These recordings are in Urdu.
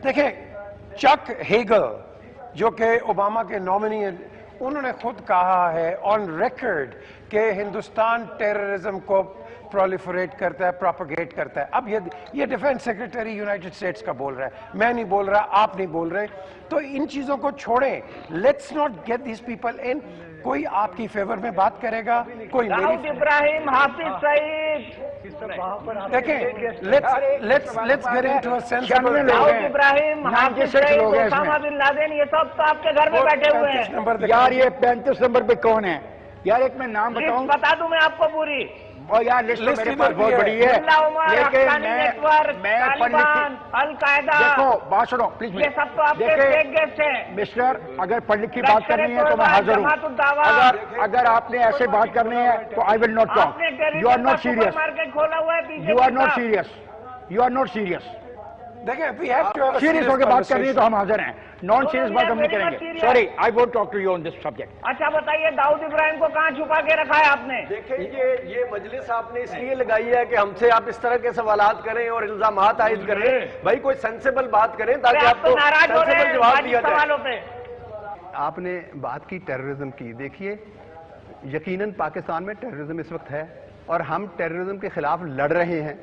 دیکھیں چک ہیگل جو کہ اوباما کے نومنی ہیں، انہوں نے خود کہا ہے آن ریکارڈ کہ ہندوستان ٹیررزم کو پرولیفریٹ کرتا ہے، پروپیگیٹ کرتا ہے. اب یہ ڈیفنس سیکرٹری یونائٹڈ اسٹیٹس کا بول رہا ہے، میں نہیں بول رہا، آپ نہیں بول رہے. تو ان چیزوں کو چھوڑیں. Let's not get these people in. کوئی آپ کی فیور میں بات کرے گا، کوئی میری. داؤد ابراہیم، حافظ سعید. دیکھیں let's get into a sensible. Dawood Ibrahim, Hafiz Saeed, Usama bin Laden, یہ سب تو آپ کے گھر میں بیٹھے ہوئے ہیں. یار یہ 35 نمبر پہ کون ہے یار؟ ایک میں نام بتاؤں، بتا دوں میں آپ کو پوری. یار لسٹ میرے پاس بہت بڑی ہے، لیکن میں طالبان، القاعدہ، دیکھو بات سنو پلیز. یہ سب تو آپ کے فیک گیسٹ ہیں. مسٹر اگر پڑھ لکھ کی بات کرنی ہے تو میں حاضر ہوں. اگر آپ نے ایسے بات کرنی ہے تو I will not talk. You are not serious. کھولا ہوا ہے. You are not serious. You are not serious. دیکھیں سیریس ہو کے بات کرنی ہے تو ہم حاضر ہیں. نان سیریس بات ہم نہیں کریں گے. Sorry I won't talk to you on this subject. اچھا بتائیے داؤد ابراہیم کو کہاں چھپا کے رکھا ہے آپ نے؟ دیکھیں یہ مجلس آپ نے اس لیے لگائی ہے کہ ہم سے آپ اس طرح کے سوالات کریں اور الزامات عائد کریں. بھائی کوئی سینسیبل بات کریں تاکہ آپ کو سینسیبل جواب دیا جائے. آپ نے بات کی ٹیررزم کی. دیکھیے یقیناً پاکستان میں ٹیررزم اس وقت ہے اور ہم ٹیررزم کے خلاف لڑ رہے ہیں.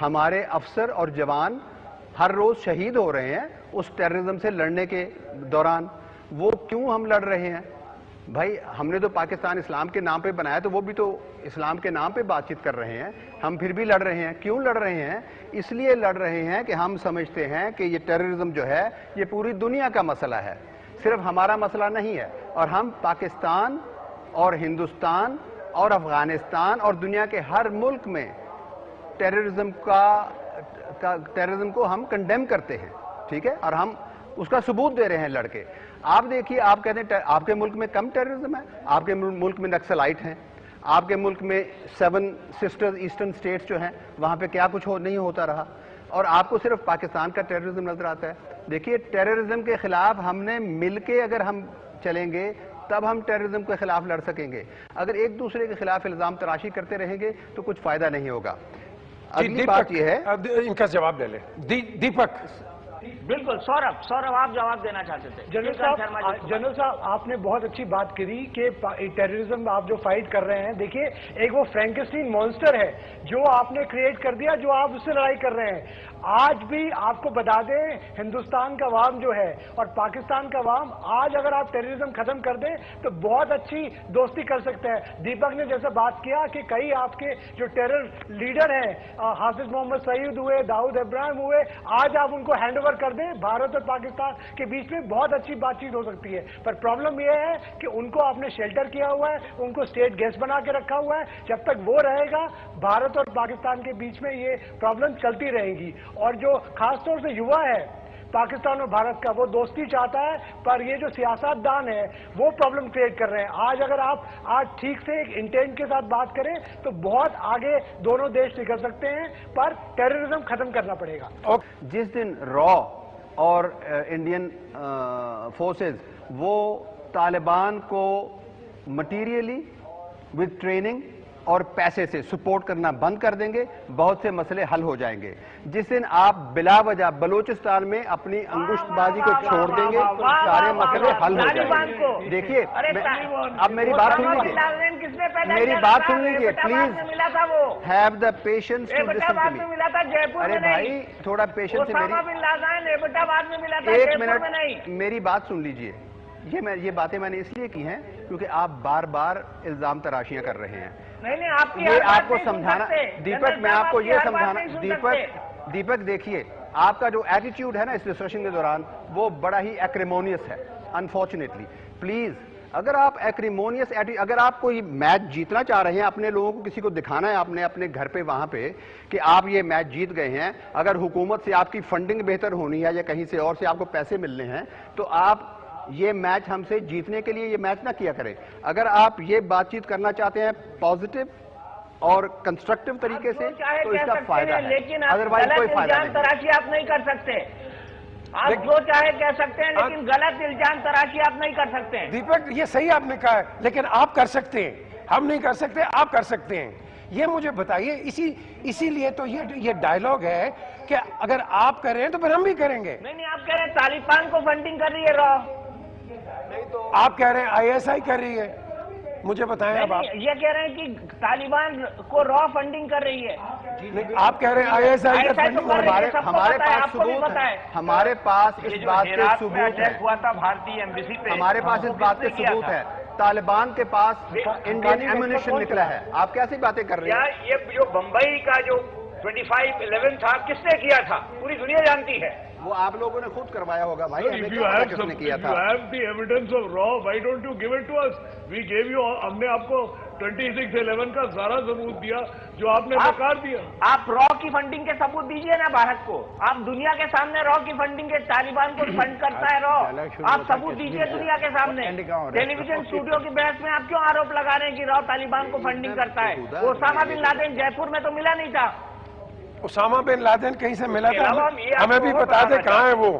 ہمارے افسر اور جوان ہر روز شہید ہو رہے ہیں اس ٹیررزم سے لڑنے کے دوران. وہ کیوں ہم لڑ رہے ہیں بھائی؟ ہم نے تو پاکستان اسلام کے نام پہ بنایا تو وہ بھی تو اسلام کے نام پہ بات چیت کر رہے ہیں. ہم پھر بھی لڑ رہے ہیں. کیوں لڑ رہے ہیں؟ اس لیے لڑ رہے ہیں کہ ہم سمجھتے ہیں کہ یہ ٹیررزم جو ہے یہ پوری دنیا کا مسئلہ ہے، صرف ہمارا مسئلہ نہیں ہے. اور ہم پاکستان اور ہندوستان اور افغانستان اور دنیا کے ہر ملک میں ٹیررزم کو ہم کنڈیم کرتے ہیں. ٹھیک ہے؟ اور ہم اس کا ثبوت دے رہے ہیں لڑ کے. آپ دیکھیے، آپ کہتے ہیں آپ کے ملک میں کم ٹیررزم ہے. آپ کے ملک میں نکسلائٹ ہیں. آپ کے ملک میں 7 سسٹرز ایسٹرن سٹیٹس جو ہیں وہاں پہ کیا کچھ نہیں ہوتا رہا، اور آپ کو صرف پاکستان کا ٹیررزم نظر آتا ہے. دیکھیے ٹیررزم کے خلاف ہم نے مل کے اگر ہم چلیں گے تب ہم ٹیررزم کے خلاف لڑ سکیں گے. اگر ایک دوسرے کے خلاف الزام تراشی کرتے رہیں گے تو کچھ فائدہ نہیں ہوگا. اگلی بات یہ ہے، ان کا جواب لے لیں. دیپک. بالکل. سورب آپ جواب دینا چاہتے تھے. جنرل صاحب آپ نے بہت اچھی بات کری کہ ٹیررزم آپ جو فائٹ کر رہے ہیں. دیکھیے ایک وہ فرینکسٹین مانسٹر ہے جو آپ نے کریٹ کر دیا، جو آپ اس سے لڑائی کر رہے ہیں. آج بھی آپ کو بتا دیں ہندوستان کا عوام جو ہے اور پاکستان کا عوام آج اگر آپ ٹیررزم ختم کر دیں تو بہت اچھی دوستی کر سکتے ہیں. دیپک نے جیسے بات کیا کہ کئی آپ کے جو ٹیرر لیڈر ہیں، حافظ محمد سعید ہوئے، داؤد ابراہیم ہوئے، آج آپ ان کو ہینڈ اوور کر دیں. بھارت اور پاکستان کے بیچ میں بہت اچھی بات چیت ہو سکتی ہے. پر پرابلم یہ ہے کہ ان کو آپ نے شیلٹر کیا ہوا ہے، ان کو اسٹیٹ گیسٹ بنا کے رکھا ہوا ہے. جب تک وہ رہے گا بھارت اور پاکستان کے بیچ میں یہ پرابلم چلتی رہے گی. اور جو خاص طور سے یوا ہے پاکستان اور بھارت کا، وہ دوستی چاہتا ہے، پر یہ جو سیاست دان ہے وہ پرابلم کریٹ کر رہے ہیں. آج اگر آپ ٹھیک سے ایک انٹینٹ کے ساتھ بات کریں تو بہت آگے دونوں دیش نکل سکتے ہیں، پر ٹیررزم ختم کرنا پڑے گا. جس دن را اور انڈین فورسز وہ طالبان کو مٹیریلی وتھ ٹریننگ اور پیسے سے سپورٹ کرنا بند کر دیں گے، بہت سے مسئلے حل ہو جائیں گے. جس دن آپ بلا وجہ بلوچستان میں اپنی انگشت بازی کو چھوڑ دیں گے سارے مسئلے حل ہو جائیں گے. دیکھیے اب میری بات سن لیجیے، میری بات سن لیجیے please. Have the patience to listen to me. ارے بھائی تھوڑا پیشنس سے ایک منٹ میری بات سن لیجیے. یہ باتیں میں نے اس لیے کی ہیں کیونکہ آپ بار بار الزام تراشیاں کر رہے ہیں. یہ آپ کو سمجھانا دیپک، میں آپ کو یہ سمجھانا دیپک دیکھیے آپ کا جو ایٹیٹیوڈ ہے نا اس ڈسکشن کے دوران وہ بڑا ہی ایکریمونیس ہے. انفارچونیٹلی پلیز اگر آپ ایکریمونیس اگر آپ کوئی میچ جیتنا چاہ رہے ہیں، اپنے لوگوں کو کسی کو دکھانا ہے آپ نے اپنے گھر پہ وہاں پہ کہ آپ یہ میچ جیت گئے ہیں، اگر حکومت سے آپ کی فنڈنگ بہتر ہونی ہے یا کہیں سے اور سے آپ کو پیسے ملنے ہیں تو آپ یہ میچ ہم سے جیتنے کے لیے یہ میچ نہ کیا کریں. اگر آپ یہ بات چیت کرنا چاہتے ہیں پازیٹیو اور کنسٹرکٹیو طریقے سے تو اس کا فائدہ ہے، ادروائز کوئی فائدہ نہیں. تراشی آپ نہیں کر سکتے. آپ جو چاہے کہہ سکتے ہیں لیکن غلط الزام تراشی آپ نہیں کر سکتے. دیپک یہ صحیح آپ نے کہا ہے، لیکن آپ کر سکتے ہیں، ہم نہیں کر سکتے، آپ کر سکتے ہیں. یہ مجھے بتائیے. اسی لیے تو یہ ڈائیلاگ ہے کہ اگر آپ کر رہے ہیں تو پھر ہم بھی کریں گے. نہیں آپ کہہ رہے ہیں طالبان کو فنڈنگ کر رہی ہے را. آپ کہہ رہے ہیں ISI کر رہی ہے. مجھے بتائیں اب آپ یہ کہہ رہے ہیں کہ طالبان کو را فنڈنگ کر رئی ہے. آپ کہہ رہے ہیں ISI کا فنڈنگ. ہمارے پاس ثبوت ہے. ہمارے پاس اس بات کے ثبوت ہے. ہوا تھا بھارتی ایمبیسی پہ. ہمارے پاس اس بات کے ثبوت ہے. طالبان کے پاس انڈین ایمونیشن نکلا ہے. آپ کیسی باتیں کر رہے ہیں؟ یہ جو بمبئی کا جو 25/11 تھا کس نے کیا تھا پوری دنیا جانتی ہے. وہ آپ لوگوں نے خود کروایا ہوگا بھائی. کس نے کیا تھا؟ ہم نے آپ کو 26/11 کا سارا ثبوت دیا جو آپ نے بیکار دیا. آپ را کی فنڈنگ کے ثبوت دیجئے نا بھارت کو. آپ دنیا کے سامنے را کی فنڈنگ کے طالبان کو فنڈ کرتا ہے را. آپ ثبوت دیجئے دنیا کے سامنے. ٹیلی ویژن اسٹوڈیو کی بحث میں آپ کیوں آروپ لگا رہے ہیں کہ را طالبان کو فنڈنگ کرتا ہے؟ اسامہ بن لادن جے پور میں تو ملا نہیں تھا. اسامہ بن لادن کہیں سے ملا تھا؟ ہمیں بھی بتا دیں کہاں ہے وہ.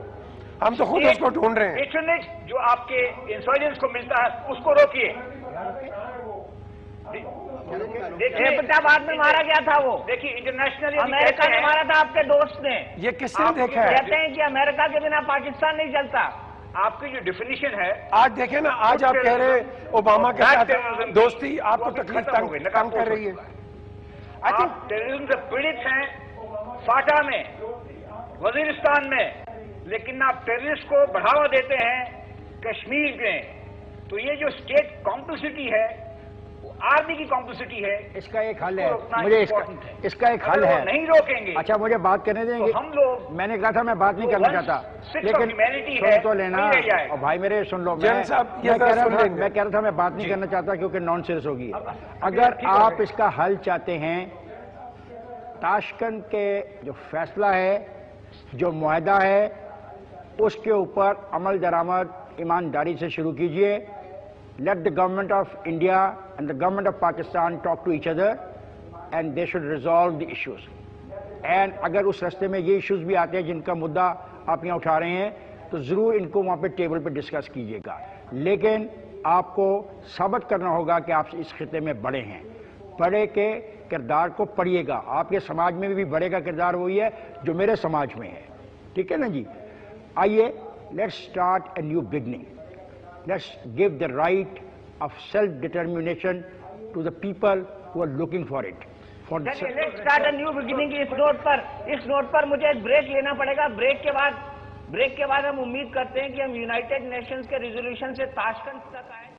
ہم تو خود اس کو ڈھونڈ رہے ہیں. جو آپ کے انسورجنس کو ملتا ہے اس کو روکیے. بعد میں مارا گیا تھا وہ. دیکھیے انٹرنیشنل امریکہ نے مارا تھا آپ کے دوست نے. یہ کس نے دیکھا ہے؟ کہتے ہیں کہ امریکہ کے بنا پاکستان نہیں چلتا. آپ کی جو ڈیفینیشن ہے آج دیکھیں نا, آج آپ کہہ رہے ہیں اوباما کے ساتھ دوستی آپ کو تکلیف تنگ کر رہی ہے. آپ ٹیررزم سے پیڑت ہیں فاٹا میں, وزیرستان میں, لیکن آپ ٹیررسٹ کو بڑھاوا دیتے ہیں کشمیر میں. تو یہ جو اسٹیٹ کمپلسٹی ہے وہ آرمی کی کمپلسٹی ہے. اس کا ایک حل ہے, مجھے اس کا ایک حل ہے. نہیں روکیں گے. اچھا مجھے بات کرنے دیں گے. ہم لوگ, میں نے کہا تھا میں بات نہیں کرنا چاہتا, لیکن سن تو لینا. اور بھائی میرے سن لو, میں کہہ رہا تھا میں بات نہیں کرنا چاہتا کیونکہ نان سینس ہوگی. اگر آپ اس کا حل چاہتے ہیں, تاشکنڈ کے جو فیصلہ ہے, جو معاہدہ ہے, اس کے اوپر عمل درآمد ایمانداری سے شروع کیجئے. Let the government of India and the government of Pakistan talk to each other and they should resolve the issues. And اگر اس رستے میں یہ ایشوز بھی آتے ہیں جن کا مدعا آپ یہاں اٹھا رہے ہیں تو ضرور ان کو وہاں پہ ٹیبل پہ ڈسکس کیجئے گا. لیکن آپ کو ثابت کرنا ہوگا کہ آپ اس خطے میں بڑے ہیں. بڑے کے کردار کو پڑھیے گا. آپ کے سماج میں بھی بڑے کا کردار وہی ہے جو میرے سماج میں ہے. ٹھیک ہے نا جی. آئیے, let's start a new beginning. Let's give the right of self-determination to the people who are looking for it. Let's start a new beginning. اس نوٹ پر مجھے ایک بریک لینا پڑے گا. بریک کے بعد ہم امید کرتے ہیں کہ ہم یونائٹڈ نیشنز کے ریزولوشن سے تاشکنڈ تک آئیں.